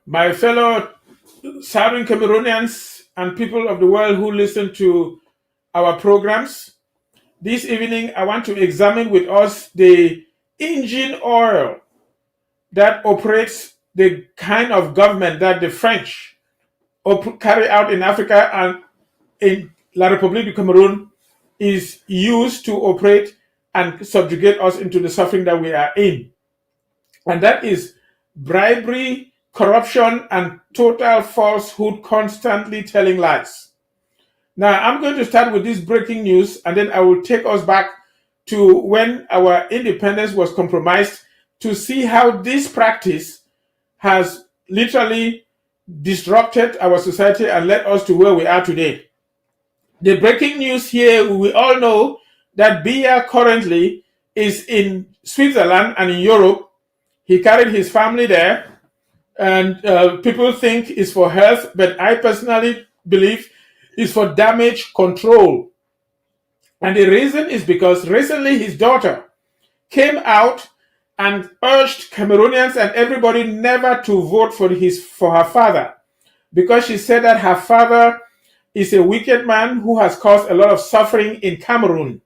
My fellow Southern Cameroonians and people of the world who listen to our programs, this evening I want to examine with us the engine oil that operates the kind of government that the French carry out in Africa and in La République du Cameroon is used to operate and subjugate us into the suffering that we are in. And that is bribery, corruption, and total falsehood, constantly telling lies. Now, I'm going to start with this breaking news, and then I will take us back to when our independence was compromised to see how this practice has literally disrupted our society and led us to where we are today. The breaking news here, we all know that Biya currently is in Switzerland and in Europe. He carried his family there, and people think it's for health, but I personally believe it's for damage control. And the reason is because recently his daughter came out and urged Cameroonians and everybody never to vote for her father, because she said that her father is a wicked man who has caused a lot of suffering in Cameroon.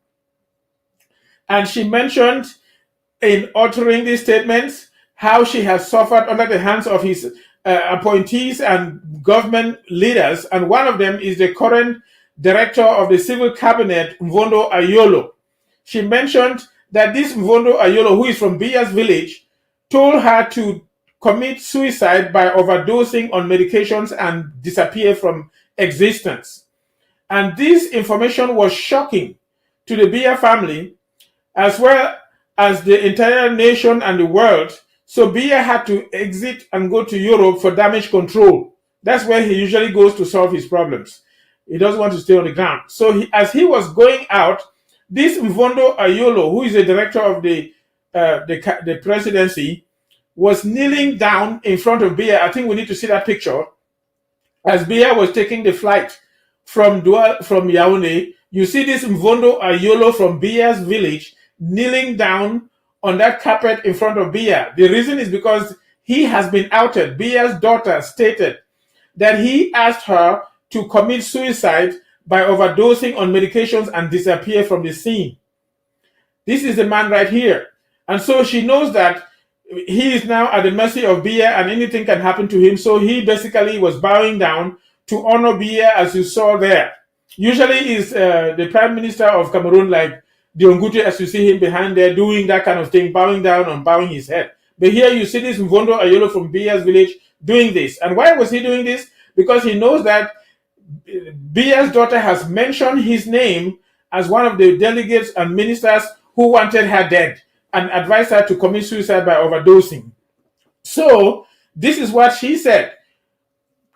And she mentioned in uttering these statements how she has suffered under the hands of his appointees and government leaders. And one of them is the current director of the civil cabinet, Mvondo Ayolo. She mentioned that this Mvondo Ayolo, who is from Biya's village, told her to commit suicide by overdosing on medications and disappear from existence. And this information was shocking to the Biya family as well as the entire nation and the world. So Biya had to exit and go to Europe for damage control. That's where he usually goes to solve his problems. He doesn't want to stay on the ground. So as he was going out, this Mvondo Ayolo, who is the director of the presidency, was kneeling down in front of Biya. I think we need to see that picture. As Biya was taking the flight from Yaoundé, you see this Mvondo Ayolo from Biya's village kneeling down on that carpet in front of Biya. The reason is because he has been outed. Biya's daughter stated that he asked her to commit suicide by overdosing on medications and disappear from the scene. This is the man right here. And so she knows that he is now at the mercy of Biya and anything can happen to him. So he basically was bowing down to honor Biya, as you saw there. Usually is the Prime Minister of Cameroon, like Diongute, as you see him behind there, doing that kind of thing, bowing down and bowing his head. But here you see this Mvondo Ayolo from Biya's village doing this. And why was he doing this? Because he knows that Biya's daughter has mentioned his name as one of the delegates and ministers who wanted her dead and advised her to commit suicide by overdosing. So this is what she said,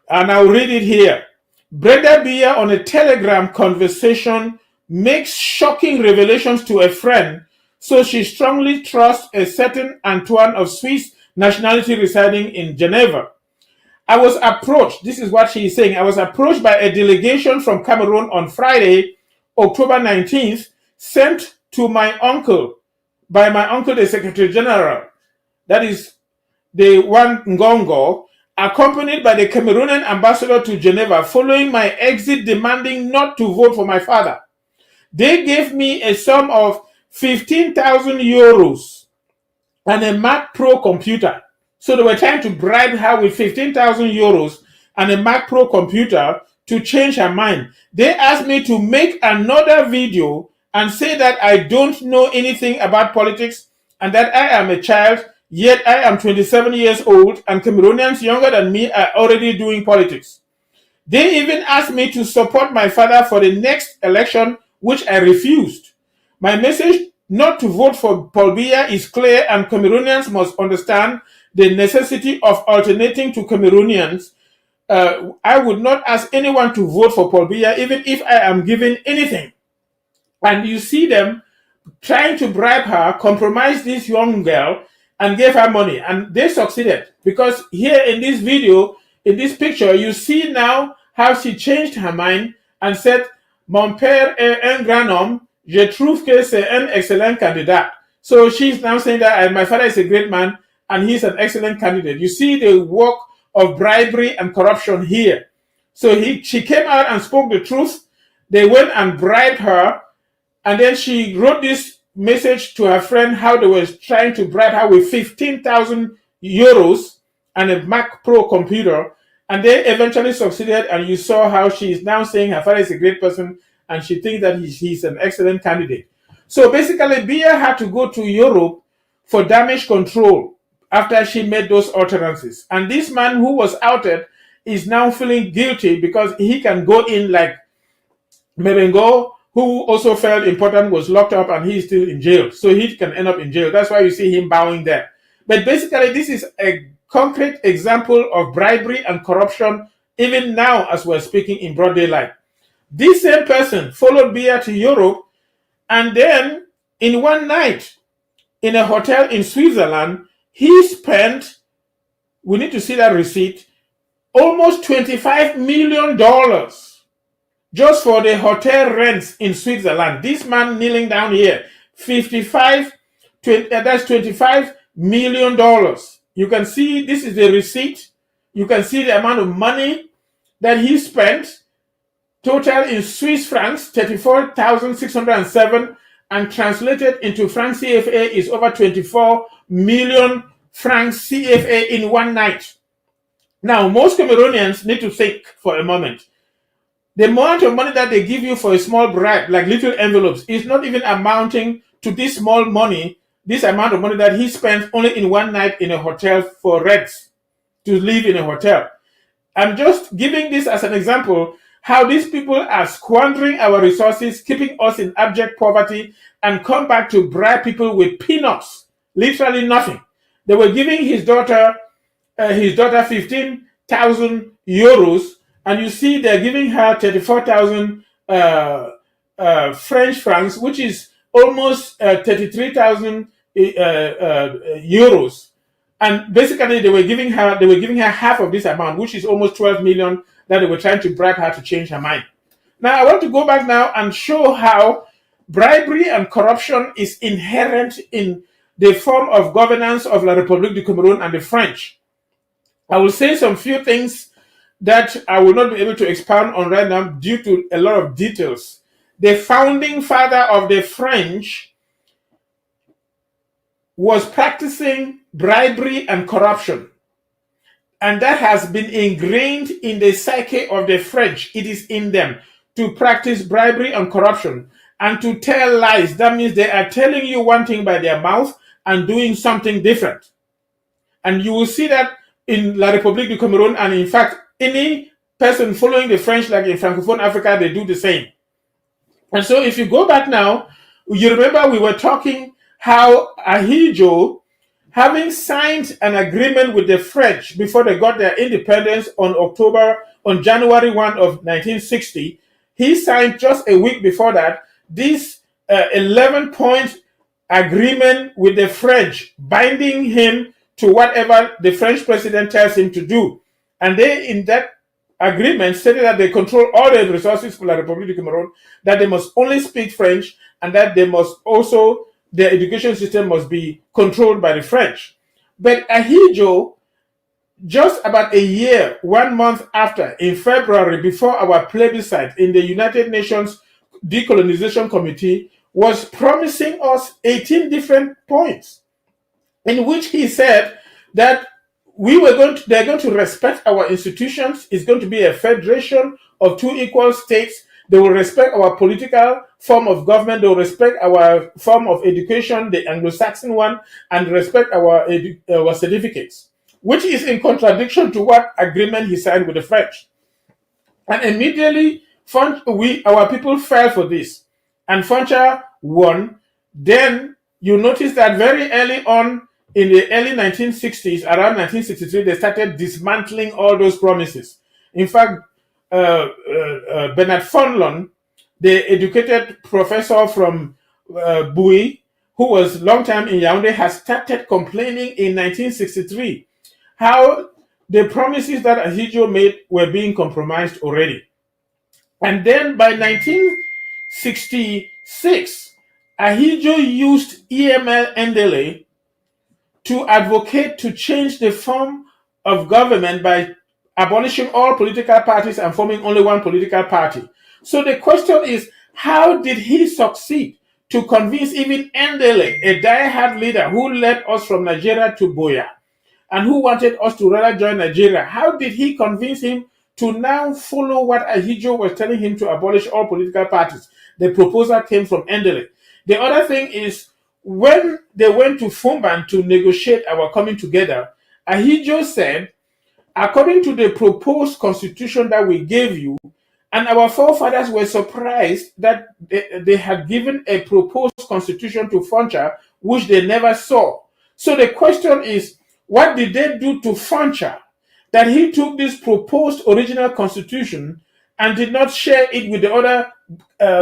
and I'll read it here. Brenda Biya on a Telegram conversation makes shocking revelations to a friend, so she strongly trusts a certain Antoine of Swiss nationality residing in Geneva. I was approached, this is what she is saying, I was approached by a delegation from Cameroon on Friday, October 19th, sent to my uncle, by my uncle, the Secretary General, that is the one Ngongo, accompanied by the Cameroonian ambassador to Geneva, following my exit demanding not to vote for my father. They gave me a sum of 15,000 euros and a Mac Pro computer. So they were trying to bribe her with 15,000 euros and a Mac Pro computer to change her mind. They asked me to make another video and say that I don't know anything about politics and that I am a child, yet I am 27 years old and Cameroonians younger than me are already doing politics. They even asked me to support my father for the next election, which I refused. My message not to vote for Paul Biya is clear, and Cameroonians must understand the necessity of alternating to Cameroonians. I would not ask anyone to vote for Paul Biya, even if I am given anything. And you see them trying to bribe her, compromise this young girl, and gave her money. And they succeeded, because here in this video, in this picture, you see now how she changed her mind and said, Mon père est un grand homme, je trouve que c'est un excellent candidat. So she's now saying that my father is a great man and he's an excellent candidate. You see the work of bribery and corruption here. So she came out and spoke the truth. They went and bribed her, and then she wrote this message to her friend how they were trying to bribe her with 15,000 euros and a Mac Pro computer, and they eventually succeeded. And you saw how she is now saying her father is a great person and she thinks that he's an excellent candidate. So basically, Biya had to go to Europe for damage control after she made those utterances. And this man who was outed is now feeling guilty because he can go in like Merengo, who also felt important, was locked up and he's still in jail. So he can end up in jail. That's why you see him bowing there. But basically, this is a concrete example of bribery and corruption, even now as we're speaking in broad daylight. This same person followed Biya to Europe, and then in one night in a hotel in Switzerland, he spent, we need to see that receipt, almost $25 million just for the hotel rents in Switzerland. This man kneeling down here, that's $25 million. You can see this is the receipt. You can see the amount of money that he spent. Total in Swiss francs, 34,607, and translated into franc CFA is over 24 million francs CFA in one night. Now, most Cameroonians need to think for a moment. The amount of money that they give you for a small bribe, like little envelopes, is not even amounting to this small money, this amount of money that he spent only in one night in a hotel for rents, to live in a hotel. I'm just giving this as an example how these people are squandering our resources, keeping us in abject poverty, and come back to bribe people with peanuts, literally nothing. They were giving his daughter 15,000 euros, and you see they're giving her 34,000 French francs, which is almost 33,000 euros. And basically, they were giving her half of this amount, which is almost 12 million, that they were trying to bribe her to change her mind. Now, I want to go back now and show how bribery and corruption is inherent in the form of governance of La République du Cameroon and the French. I will say some few things that I will not be able to expound on right now due to a lot of details. The founding father of the French was practicing bribery and corruption. And that has been ingrained in the psyche of the French. It is in them to practice bribery and corruption and to tell lies. That means they are telling you one thing by their mouth and doing something different. And you will see that in La République du Cameroon, and in fact, any person following the French, like in Francophone Africa, they do the same. And so if you go back now, you remember we were talking how Ahidjo, having signed an agreement with the French before they got their independence on January 1 of 1960, he signed just a week before that this 11-point agreement with the French, binding him to whatever the French president tells him to do. And they, in that agreement, stated that they control all the resources for La République du Cameroon, that they must only speak French, and that they must also, their education system must be controlled by the French. But Ahidjo, just about a year, 1 month after, in February, before our plebiscite in the United Nations Decolonization Committee, was promising us 18 different points, in which he said that they're going to respect our institutions. It's going to be a federation of two equal states. They will respect our political form of government. They will respect our form of education, the Anglo-Saxon one, and respect our certificates, which is in contradiction to what agreement he signed with the French. And immediately, our people fell for this, and Foncha won. Then you notice that very early on, in the early 1960s, around 1963, they started dismantling all those promises. In fact, Bernard Fonlon, the educated professor from Bui, who was long time in Yaoundé, has started complaining in 1963 how the promises that Ahidjo made were being compromised already. And then by 1966, Ahidjo used EML Ndele to advocate to change the form of government by abolishing all political parties and forming only one political party. So the question is, how did he succeed to convince even Endele, a die-hard leader who led us from Nigeria to Boya and who wanted us to rather join Nigeria? How did he convince him to now follow what Ahidjo was telling him to abolish all political parties? The proposal came from Endele. The other thing is, when they went to Fumban to negotiate our coming together, Ahidjo said, according to the proposed constitution that we gave you, and our forefathers were surprised that they had given a proposed constitution to Foncha, which they never saw. So the question is, what did they do to Foncha that he took this proposed original constitution and did not share it with the other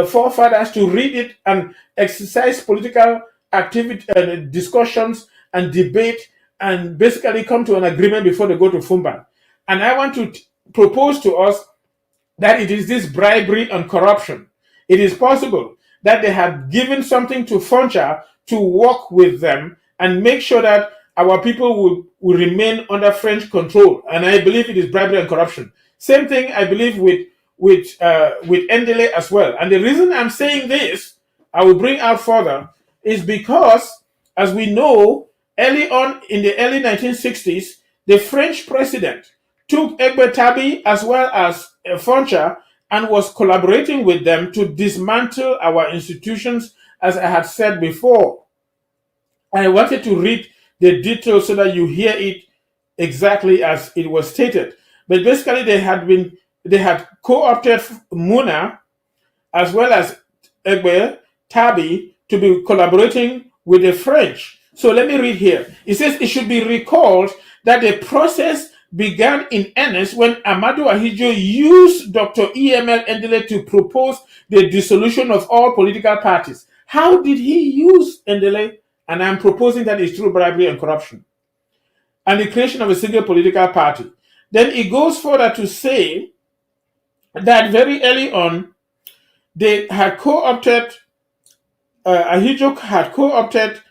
forefathers to read it and exercise political activity, discussions and debate, and basically come to an agreement before they go to Fumban? And I want to propose to us that it is this bribery and corruption. It is possible that they had given something to Foncha to work with them and make sure that our people will remain under French control. And I believe it is bribery and corruption. Same thing I believe with Endele as well. And the reason I'm saying this, I will bring out further, is because, as we know, early on in the early 1960s, the French president took Egbe Tabi as well as Foncha and was collaborating with them to dismantle our institutions, as I had said before. I wanted to read the details so that you hear it exactly as it was stated. But basically, they had co-opted Muna as well as Egbe Tabi to be collaborating with the French. So let me read here. It says, it should be recalled that the process began in earnest when Amadou Ahidjo used Dr. E.M.L. Endele to propose the dissolution of all political parties. How did he use Endele? And I'm proposing that it's through bribery and corruption and the creation of a single political party. Then it goes further to say that very early on, they had co-opted, Ahidjo had co-opted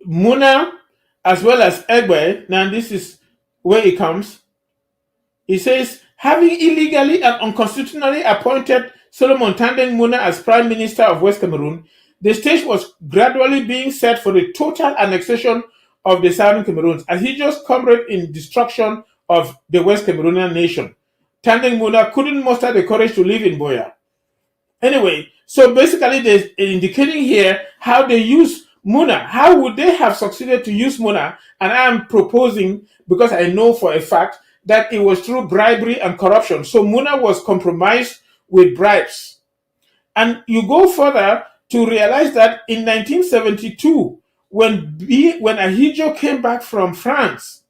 Muna as well as Egbe. Now this is where it comes. It says, having illegally and unconstitutionally appointed Solomon Tandeng Muna as Prime Minister of West Cameroon, the stage was gradually being set for the total annexation of the Southern Cameroons, as he just comrade in destruction of the West Cameroonian nation. Tandeng Muna couldn't muster the courage to live in Boya. Anyway, so basically they're indicating here how they use Muna. How would they have succeeded to use Muna? And I am proposing, because I know for a fact that it was through bribery and corruption. So Muna was compromised with bribes. And you go further to realize that in 1972, when Ahidjo came back from France,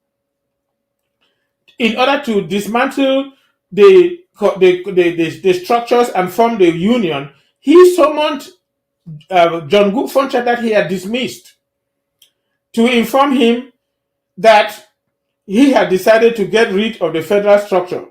in order to dismantle the structures and form the union, he summoned John Good Foncha that he had dismissed to inform him that he had decided to get rid of the federal structure.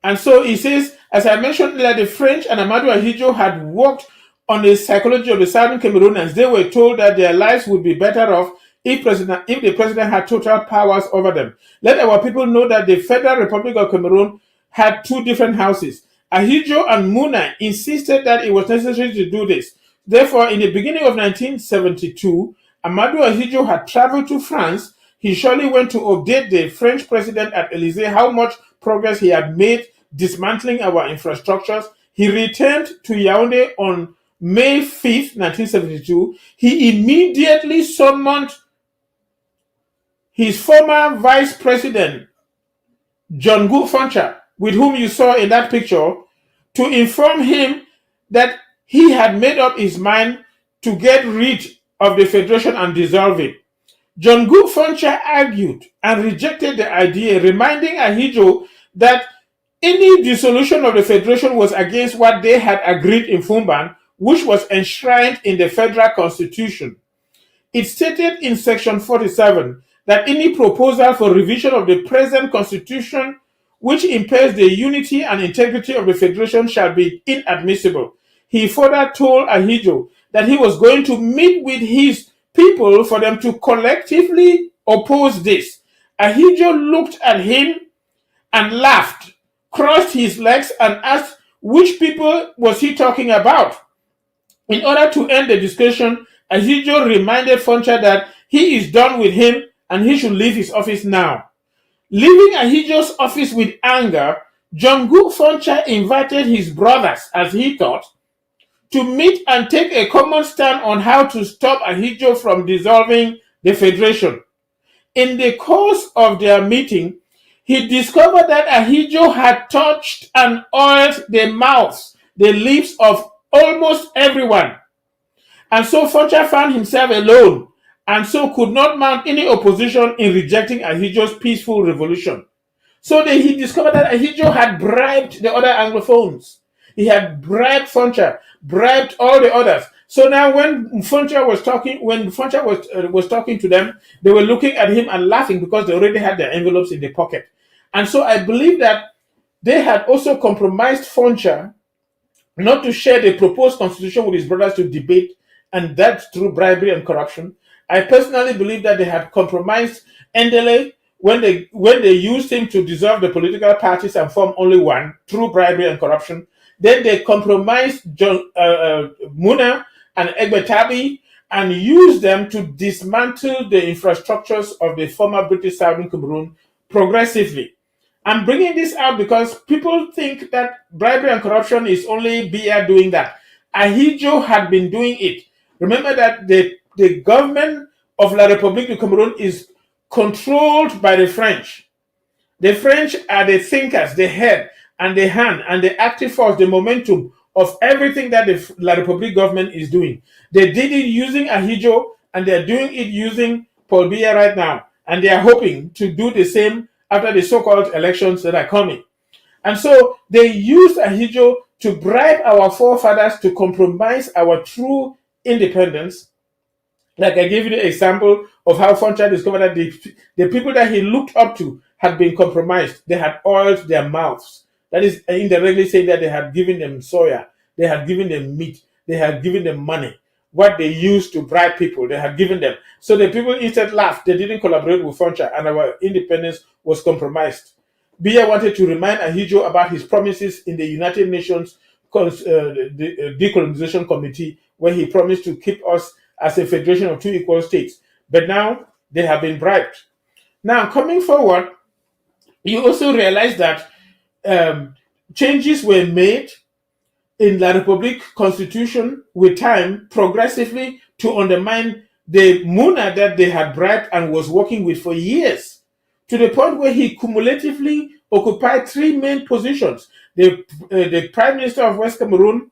And so he says, as I mentioned earlier, the French and Amadou Ahidjo had worked on the psychology of the Southern Cameroonians. They were told that their lives would be better off if the president had total powers over them. Let our people know that the Federal Republic of Cameroon had two different houses. Ahidjo and Muna insisted that it was necessary to do this. Therefore, in the beginning of 1972, Amadou Ahidjo had traveled to France. He surely went to update the French president at Élysée how much progress he had made dismantling our infrastructures. He returned to Yaoundé on May 5th, 1972. He immediately summoned his former vice president, John Good Foncha, with whom you saw in that picture, to inform him that he had made up his mind to get rid of the federation and dissolve it. John Good Foncha argued and rejected the idea, reminding Ahidjo that any dissolution of the federation was against what they had agreed in Fumban, which was enshrined in the federal constitution. It stated in section 47 that any proposal for revision of the present constitution which impairs the unity and integrity of the federation shall be inadmissible. He further told Ahidjo that he was going to meet with his people for them to collectively oppose this. Ahidjo looked at him and laughed, crossed his legs, and asked which people was he talking about. In order to end the discussion, Ahidjo reminded Foncha that he is done with him and he should leave his office now. Leaving Ahidjo's office with anger, Jungkook Foncha invited his brothers, as he thought, to meet and take a common stand on how to stop Ahidjo from dissolving the federation. In the course of their meeting, he discovered that Ahidjo had touched and oiled the mouths, the lips of almost everyone. And so Foncha found himself alone and so could not mount any opposition in rejecting Ahidjo's peaceful revolution. So he discovered that Ahidjo had bribed the other Anglophones. He had bribed Foncha, bribed all the others. So now when Foncha was talking to them, they were looking at him and laughing because they already had their envelopes in the pocket. And so I believe that they had also compromised Foncha not to share the proposed constitution with his brothers to debate, and that through bribery and corruption. I personally believe that they had compromised Endele when they used him to dissolve the political parties and form only one through bribery and corruption. Then they compromised Muna and Egbetabi and used them to dismantle the infrastructures of the former British Southern Cameroon progressively. I'm bringing this out because people think that bribery and corruption is only Biya doing that. Ahidjo had been doing it. Remember that the government of La République du Cameroun is controlled by the French. The French are the thinkers, the head, and the hand, and the active force, the momentum of everything that the La République government is doing. They did it using Ahidjo, and they're doing it using Paul Biya right now. And they are hoping to do the same after the so-called elections that are coming. And so they used Ahidjo to bribe our forefathers to compromise our true independence. Like I gave you the example of how Foncha discovered that the people that he looked up to had been compromised. They had oiled their mouths. That is indirectly saying that they had given them soya, they had given them meat, they had given them money. What they used to bribe people, they had given them. So the people instead laughed. They didn't collaborate with Foncha, and our independence was compromised. Biya wanted to remind Ahidjo about his promises in the United Nations Decolonization Committee, where he promised to keep us as a federation of two equal states. But now they have been bribed. Now, coming forward, you also realize that changes were made in La République Constitution with time progressively to undermine the Muna that they had bribed and was working with for years, to the point where he cumulatively occupied three main positions: the Prime Minister of West Cameroon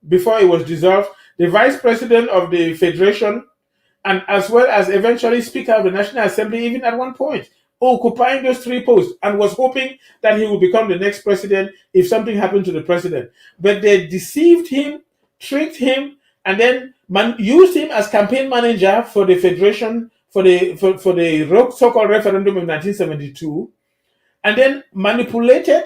before it was dissolved, the Vice President of the Federation, and as well as eventually Speaker of the National Assembly, even at one point, occupying those three posts, and was hoping that he would become the next president if something happened to the president. But they deceived him, tricked him, and then used him as campaign manager for the federation for the so-called referendum in 1972, and then manipulated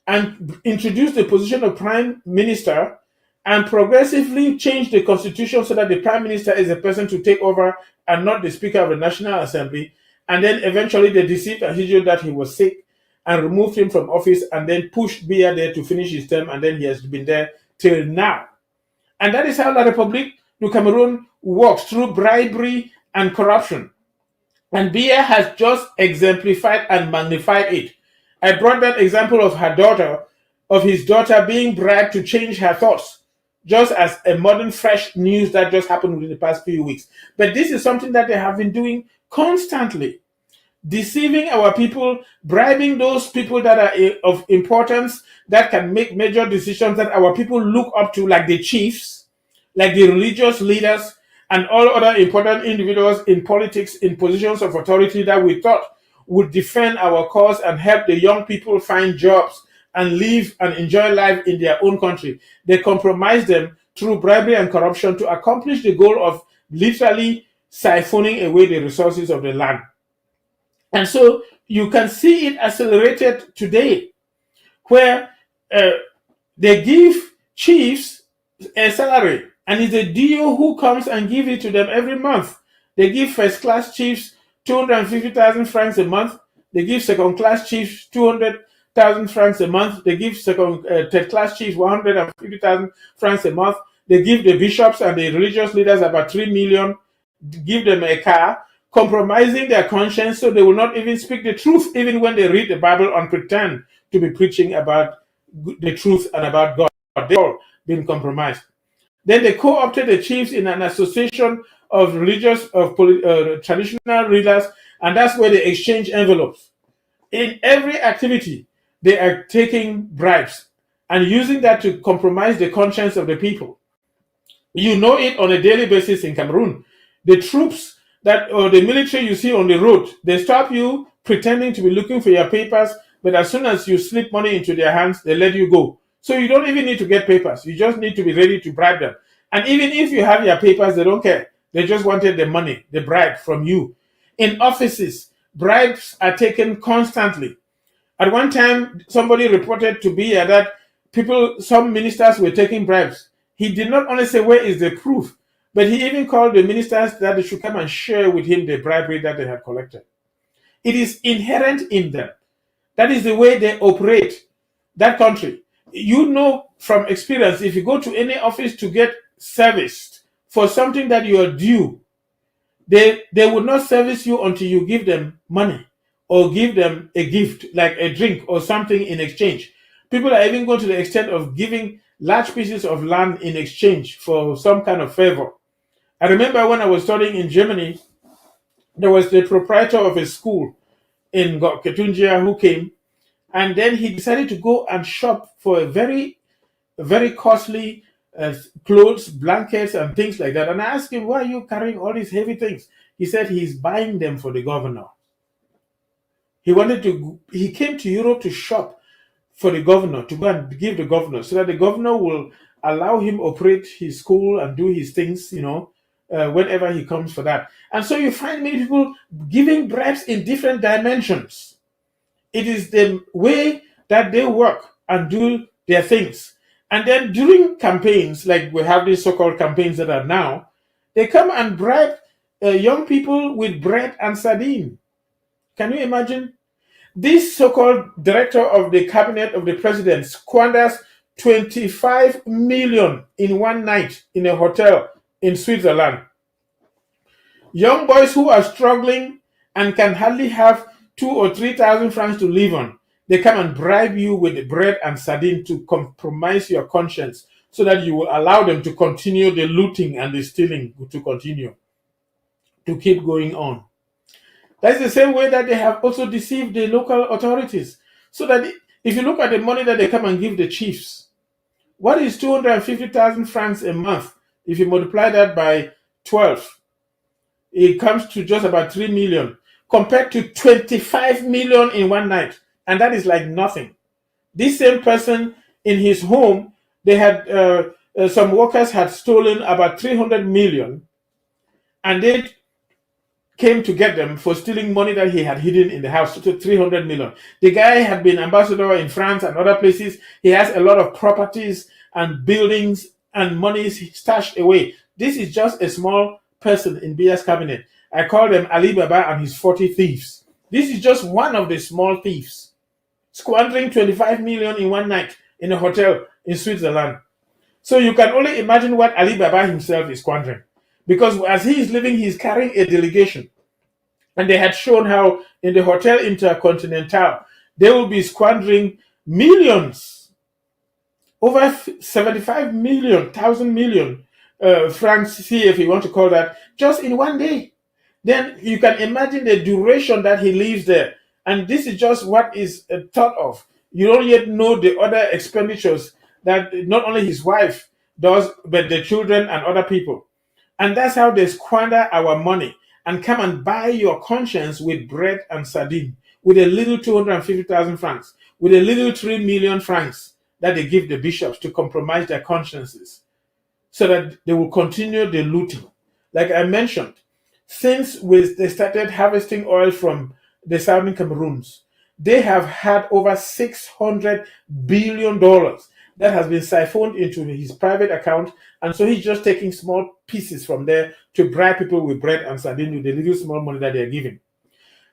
and introduced the position of prime minister and progressively changed the constitution so that the prime minister is the person to take over and not the Speaker of the National Assembly. And then eventually they deceived Ahidjo that he was sick and removed him from office, and then pushed Biya there to finish his term, and then he has been there till now. And that is how La République du Cameroun works, through bribery and corruption. And Biya has just exemplified and magnified it. I brought that example of his daughter being bribed to change her thoughts, just as a modern fresh news that just happened within the past few weeks. But this is something that they have been doing constantly, deceiving our people, bribing those people that are of importance, that can make major decisions that our people look up to, like the chiefs, like the religious leaders, and all other important individuals in politics in positions of authority that we thought would defend our cause and help the young people find jobs and live and enjoy life in their own country. They compromise them through bribery and corruption to accomplish the goal of literally siphoning away the resources of the land. And so you can see it accelerated today, where they give chiefs a salary, and it's the DO who comes and gives it to them every month. They give first-class chiefs 250,000 francs a month. They give second-class chiefs 200,000 francs a month. They give third-class chiefs 150,000 francs a month. They give the bishops and the religious leaders about 3 million, give them a car, compromising their conscience so they will not even speak the truth, even when they read the Bible and pretend to be preaching about the truth and about God. They've all been compromised. Then they co-opted the chiefs in an association of traditional rulers, and that's where they exchange envelopes. In every activity, they are taking bribes and using that to compromise the conscience of the people. You know it on a daily basis in Cameroon. The troops or the military you see on the road, they stop you pretending to be looking for your papers, but as soon as you slip money into their hands, they let you go. So you don't even need to get papers. You just need to be ready to bribe them. And even if you have your papers, they don't care. They just wanted the money, the bribe from you. In offices, bribes are taken constantly. At one time, somebody reported to Biya that some ministers were taking bribes. He did not only say, where is the proof? But he even called the ministers that they should come and share with him the bribery that they had collected. It is inherent in them. That is the way they operate that country. You know from experience, if you go to any office to get serviced for something that you are due, they would not service you until you give them money or give them a gift like a drink or something in exchange. People are even going to the extent of giving large pieces of land in exchange for some kind of favor. I remember when I was studying in Germany, there was the proprietor of a school in Ketunjia who came, and then he decided to go and shop for a very, very costly clothes, blankets, and things like that. And I asked him, why are you carrying all these heavy things? He said he's buying them for the governor. He came to Europe to shop for the governor, to go and give the governor, so that the governor will allow him operate his school and do his things, whenever he comes for that. And so you find many people giving bribes in different dimensions. It is the way that they work and do their things. And then during campaigns, like we have these so-called campaigns that are now, they come and bribe young people with bread and sardine. Can you imagine? This so-called director of the cabinet of the president squanders 25 million in one night in a hotel in Switzerland. Young boys who are struggling and can hardly have 2,000 or 3,000 francs to live on, they come and bribe you with bread and sardine to compromise your conscience so that you will allow them to continue the looting and the stealing to continue, to keep going on. That's the same way that they have also deceived the local authorities. So that if you look at the money that they come and give the chiefs, what is 250,000 francs a month? If you multiply that by 12, it comes to just about 3 million compared to 25 million in one night. And that is like nothing. This same person in his home, they had some workers had stolen about 300 million, and they came to get them for stealing money that he had hidden in the house, to 300 million. The guy had been ambassador in France and other places. He has a lot of properties and buildings and money stashed away. This is just a small person in Biya's cabinet. I call them Ali Baba and his 40 thieves. This is just one of the small thieves, squandering 25 million in one night in a hotel in Switzerland. So you can only imagine what Ali Baba himself is squandering. Because as he is living, he is carrying a delegation. And they had shown how in the Hotel Intercontinental, they will be squandering millions, over 75 million, francs CFA, if you want to call that, just in one day. Then you can imagine the duration that he lives there. And this is just what is thought of. You don't yet know the other expenditures that not only his wife does, but the children and other people. And that's how they squander our money and come and buy your conscience with bread and sardine, with a little 250,000 francs, with a little 3 million francs that they give the bishops to compromise their consciences so that they will continue the looting. Like I mentioned, since they started harvesting oil from the southern Cameroons, they have had over $600 billion. that has been siphoned into his private account, and so he's just taking small pieces from there to bribe people with bread and sardine with the little small money that they're giving.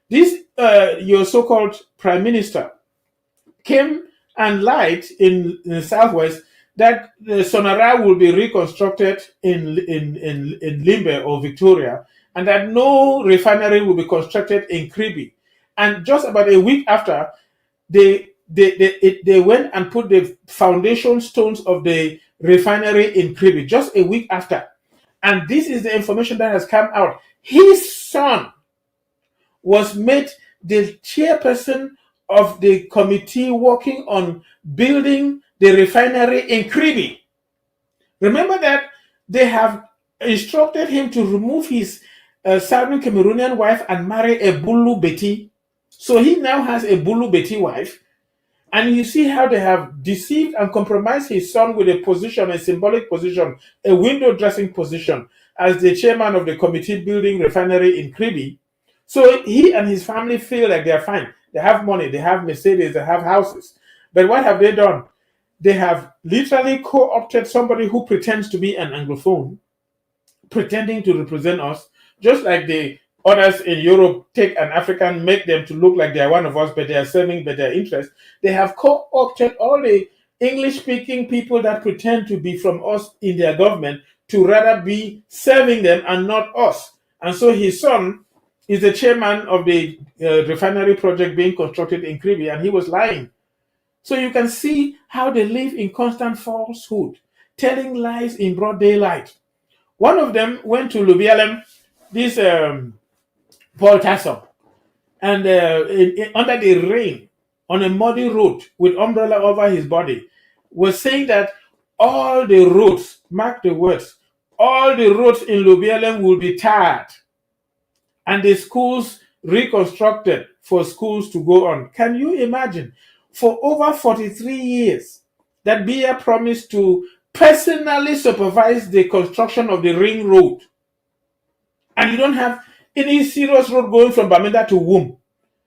This, your so-called prime minister, came and lied in the southwest that the Sonara will be reconstructed in Limbe or Victoria, and that no refinery will be constructed in Kribi. And just about a week after, they went and put the foundation stones of the refinery in Kribi, just a week after. And this is the information that has come out. His son was made the chairperson of the committee working on building the refinery in Kribi. Remember that they have instructed him to remove his Southern Cameroonian wife and marry a Bulu Beti. So he now has a Bulu Beti wife. And you see how they have deceived and compromised his son with a position, a symbolic position, a window dressing position as the chairman of the committee building refinery in Kribi. So he and his family feel like they're fine. They have money, they have Mercedes, they have houses. But what have they done? They have literally co-opted somebody who pretends to be an Anglophone, pretending to represent us, just like the others in Europe take an African, make them to look like they are one of us, but they are serving their interests. They have co-opted all the English-speaking people that pretend to be from us in their government to rather be serving them and not us. And so his son is the chairman of the refinery project being constructed in Kribi, and he was lying. So you can see how they live in constant falsehood, telling lies in broad daylight. One of them went to Lubialem, this Paul Tassom, and under the rain, on a muddy road with umbrella over his body, was saying that all the roads, mark the words, all the roads in Lubialem will be tarred and the schools reconstructed for schools to go on. Can you imagine? For over 43 years, that Biya promised to personally supervise the construction of the ring road. And you don't have any serious road going from Bamenda to Womb.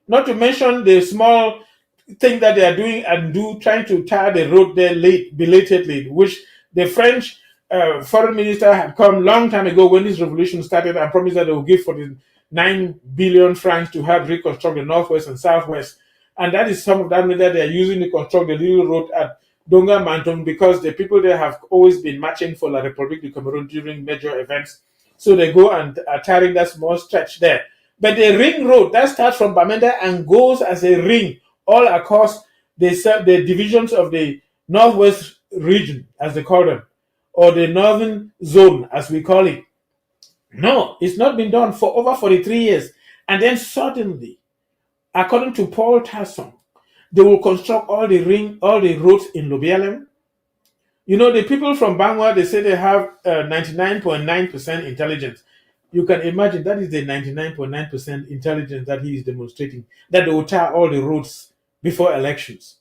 Not to mention the small thing that they are doing and trying to tar the road there belatedly, which the French foreign minister had come long time ago when this revolution started and promised that they will give 49 billion francs to help reconstruct the northwest and southwest. And that is some of that money that they are using to construct the little road at Donga Manton, because the people there have always been marching for La République du Cameroon during major events. So they go and are tarring that small stretch there. But the ring road that starts from Bamenda and goes as a ring all across the divisions of the northwest region, as they call them, or the northern zone, as we call it. No, it's not been done for over 43 years. And then suddenly, according to Paul Tasson, they will construct all the roads in Lubialem. You know, the people from Bangwa, they say they have 99.9% intelligence. You can imagine that is the 99.9% intelligence that he is demonstrating, that they will tar all the roads before elections.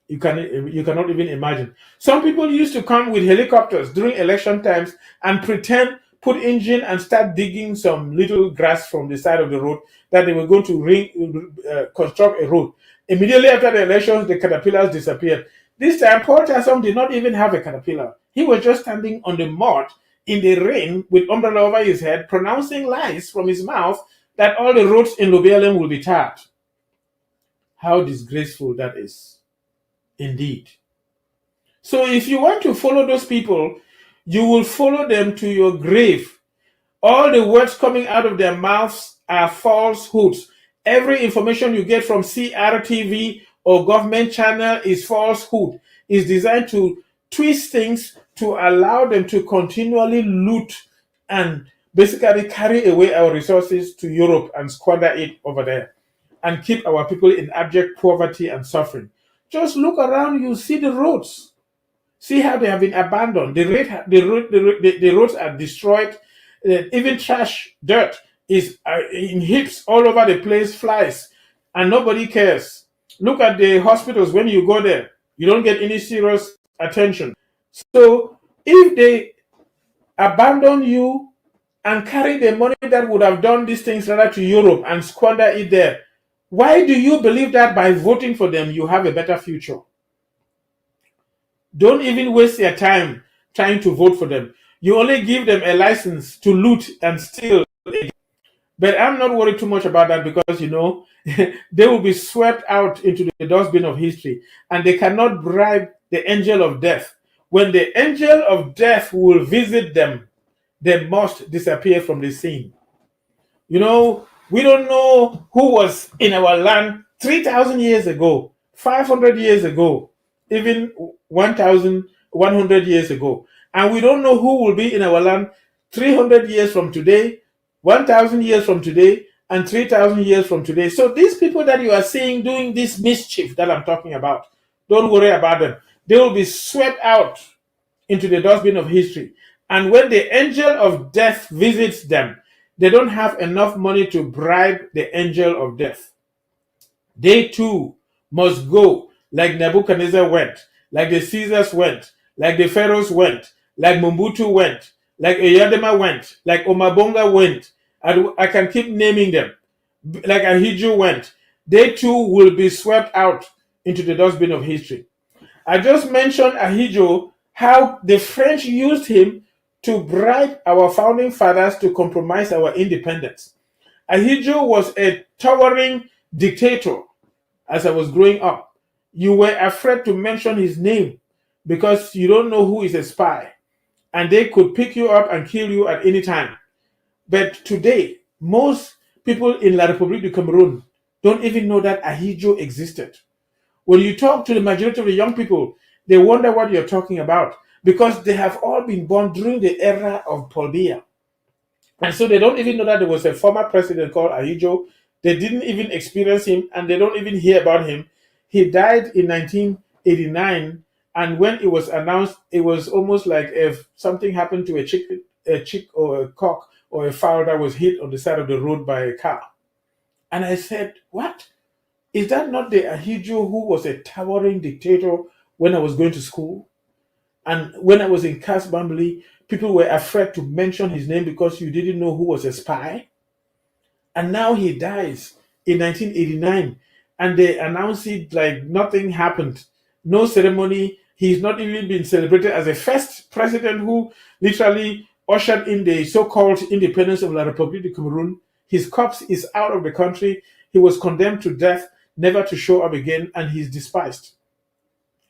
You cannot even imagine. Some people used to come with helicopters during election times and pretend, put engine and start digging some little grass from the side of the road that they were going to construct a road. Immediately after the elections, the caterpillars disappeared. This time, Paul Tassom did not even have a caterpillar. He was just standing on the mud in the rain with umbrella over his head, pronouncing lies from his mouth that all the roads in Lubialem will be tarred. How disgraceful that is. Indeed. So if you want to follow those people, you will follow them to your grave. All the words coming out of their mouths are falsehoods. Every information you get from CRTV or government channel is falsehood. It's designed to twist things to allow them to continually loot and basically carry away our resources to Europe and squander it over there and keep our people in abject poverty and suffering. Just look around, you see the roads. See how they have been abandoned. The roads are destroyed. Even trash, dirt is in heaps all over the place, flies, and nobody cares. Look at the hospitals. When you go there, you don't get any serious attention. So if they abandon you and carry the money that would have done these things rather to Europe and squander it there, why do you believe that by voting for them you have a better future? Don't even waste your time trying to vote for them. You only give them a license to loot and steal. But I'm not worried too much about that because, they will be swept out into the dustbin of history and they cannot bribe the angel of death. When the angel of death will visit them, they must disappear from the scene. We don't know who was in our land 3,000 years ago, 500 years ago, even 1,100 years ago. And we don't know who will be in our land 300 years from today, 1,000 years from today, and 3,000 years from today. So these people that you are seeing doing this mischief that I'm talking about, don't worry about them. They will be swept out into the dustbin of history. And when the angel of death visits them, they don't have enough money to bribe the angel of death. They too must go like Nebuchadnezzar went, like the Caesars went, like the Pharaohs went, like Mobutu went, like Eyadema went, like Omabonga went. I can keep naming them. Like Ahiju went. They too will be swept out into the dustbin of history. I just mentioned Ahiju, how the French used him to bribe our founding fathers to compromise our independence. Ahiju was a towering dictator as I was growing up. You were afraid to mention his name because you don't know who is a spy. And they could pick you up and kill you at any time. But today, most people in La République du Cameroon don't even know that Ahiju existed. When you talk to the majority of the young people, they wonder what you're talking about because they have all been born during the era of Paul Biya. And so they don't even know that there was a former president called Ahiju. They didn't even experience him and they don't even hear about him. He died in 1989. And when it was announced, it was almost like if something happened to a chick or a cock or a fowl that was hit on the side of the road by a car. And I said, what? Is that not the Ahiju who was a towering dictator when I was going to school? And when I was in Cas Bambly, people were afraid to mention his name because you didn't know who was a spy. And now he dies in 1989. And they announce it like nothing happened. No ceremony. He's not even been celebrated as a first president who literally ushered in the so-called independence of La République du Cameroon. His corpse is out of the country. He was condemned to death, never to show up again, and he's despised.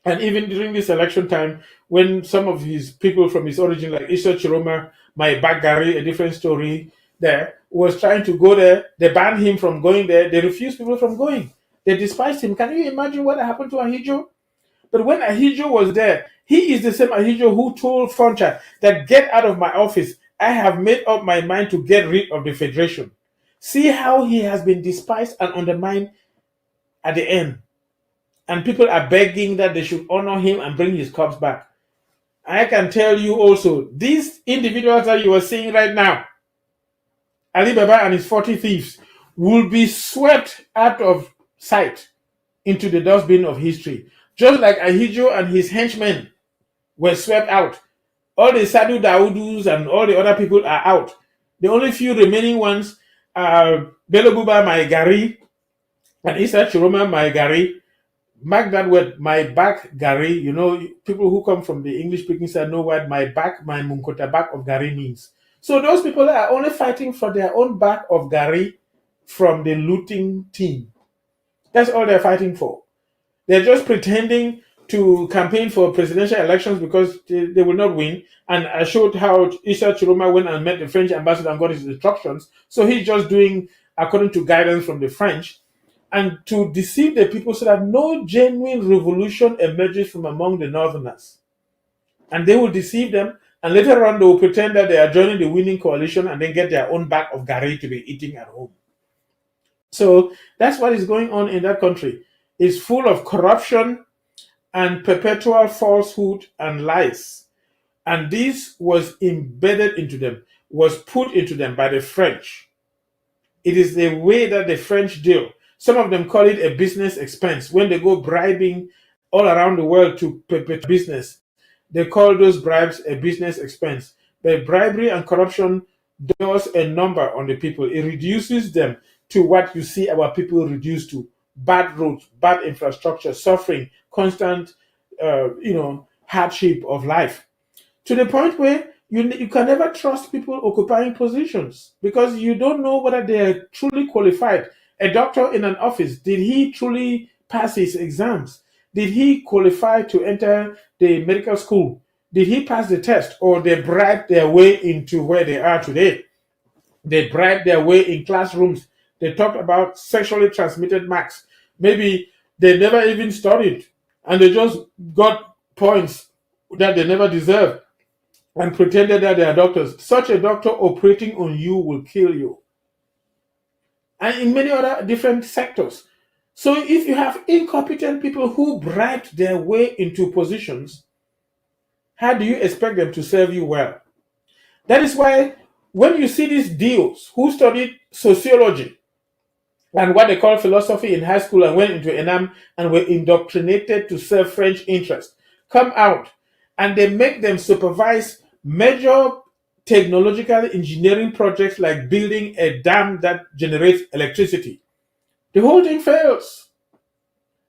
And even during this election time, when some of his people from his origin, like Issa Chiroma, my Bagari, a different story there, was trying to go there, they banned him from going there. They refused people from going. They despised him. Can you imagine what happened to Ahiju? But when Ahiju was there, he is the same Ahiju who told Foncha that get out of my office. I have made up my mind to get rid of the Federation. See how he has been despised and undermined at the end. And people are begging that they should honor him and bring his corpse back. I can tell you also, these individuals that you are seeing right now, Ali Baba and his 40 thieves, will be swept out of sight into the dustbin of history. Just like Ahiju and his henchmen were swept out. All the Sadu Daudus and all the other people are out. The only few remaining ones are Belobuba Maigari and Issa Chiroma Maigari. Mark that word, my back Gary. People who come from the English speaking side know what my back, my Munkota back of Gary means. So those people are only fighting for their own back of Gary from the looting team. That's all they're fighting for. They're just pretending to campaign for presidential elections because they will not win. And I showed how Issa Chiroma went and met the French ambassador and got his instructions. So he's just doing according to guidance from the French. And to deceive the people so that no genuine revolution emerges from among the Northerners. And they will deceive them, and later on they will pretend that they are joining the winning coalition and then get their own bag of Gary to be eating at home. So that's what is going on in that country. It's full of corruption and perpetual falsehood and lies. And this was embedded into them, was put into them by the French. It is the way that the French deal. Some of them call it a business expense. When they go bribing all around the world to perpetuate business, they call those bribes a business expense. But bribery and corruption does a number on the people. It reduces them to what you see our people reduced to: bad roads, bad infrastructure, suffering, constant, hardship of life, to the point where you can never trust people occupying positions because you don't know whether they are truly qualified. A doctor in an office, did he truly pass his exams? Did he qualify to enter the medical school? Did he pass the test, or they bribed their way into where they are today? They bribed their way in classrooms. They talked about sexually transmitted marks. Maybe they never even studied and they just got points that they never deserved and pretended that they are doctors. Such a doctor operating on you will kill you. And in many other different sectors. So if you have incompetent people who bribed their way into positions, how do you expect them to serve you well? That is why when you see these deals who studied sociology and what they call philosophy in high school and went into ENAM and were indoctrinated to serve French interests, come out and they make them supervise major technological engineering projects like building a dam that generates electricity. The whole thing fails.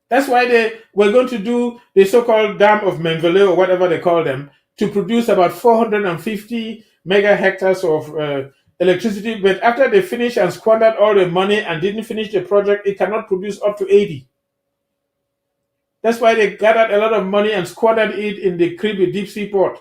That's why they were going to do the so-called dam of Menvele or whatever they call them to produce about 450 mega hectares of electricity. But after they finished and squandered all the money and didn't finish the project, it cannot produce up to 80. That's why they gathered a lot of money and squandered it in the Kribi deep sea port.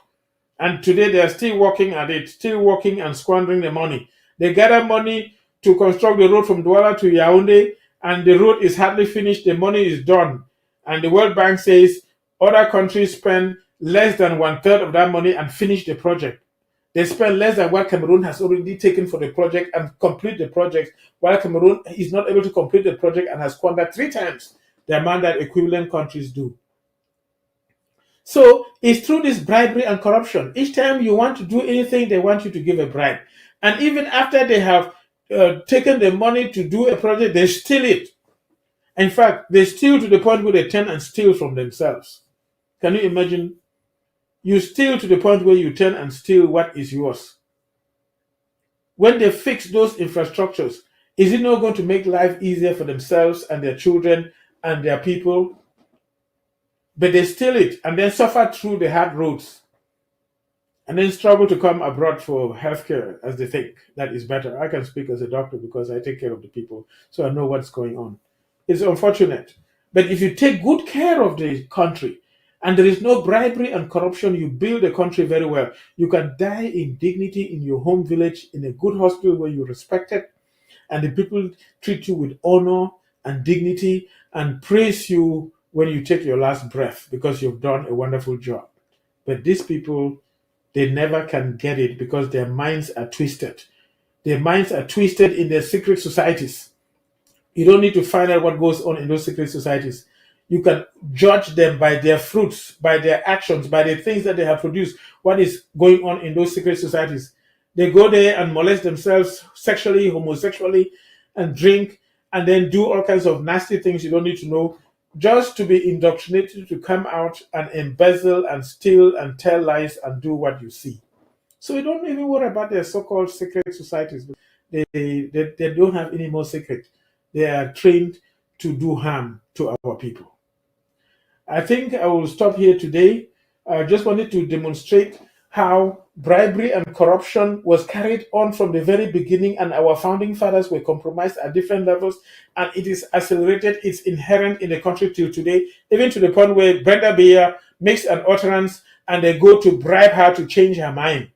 And today they are still working at it, still working and squandering the money. They gather money to construct the road from Douala to Yaoundé, and the road is hardly finished, the money is done. And the World Bank says other countries spend less than 1/3 of that money and finish the project. They spend less than what Cameroon has already taken for the project and complete the project, while Cameroon is not able to complete the project and has squandered 3 times the amount that equivalent countries do. So it's through this bribery and corruption. Each time you want to do anything, they want you to give a bribe. And even after they have taken the money to do a project, they steal it. In fact, they steal to the point where they turn and steal from themselves. Can you imagine? You steal to the point where you turn and steal what is yours. When they fix those infrastructures, is it not going to make life easier for themselves and their children and their people? But they steal it and then suffer through the hard roads and then struggle to come abroad for healthcare as they think that is better. I can speak as a doctor because I take care of the people, so I know what's going on. It's unfortunate. But if you take good care of the country and there is no bribery and corruption, you build the country very well. You can die in dignity in your home village in a good hospital where you're respected and the people treat you with honor and dignity and praise you when you take your last breath because you've done a wonderful job. But these people, they never can get it because their minds are twisted. Their minds are twisted in their secret societies. You don't need to find out what goes on in those secret societies. You can judge them by their fruits, by their actions, by the things that they have produced, what is going on in those secret societies. They go there and molest themselves sexually, homosexually, and drink, and then do all kinds of nasty things you don't need to know, just to be indoctrinated to come out and embezzle and steal and tell lies and do what you see. So we don't even worry about their so-called secret societies. They don't have any more secret. They are trained to do harm to our people. I think I will stop here today. I just wanted to demonstrate how bribery and corruption was carried on from the very beginning, and our founding fathers were compromised at different levels, and it is accelerated, it's inherent in the country till today, even to the point where Brenda Biya makes an utterance and they go to bribe her to change her mind.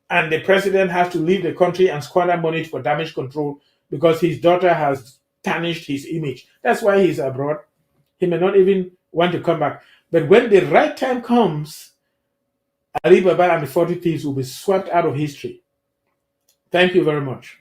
And the president has to leave the country and squander money for damage control because his daughter has tarnished his image. That's why he's abroad. He may not even want to come back. But when the right time comes, Ali Baba and the 40 Thieves will be swept out of history. Thank you very much.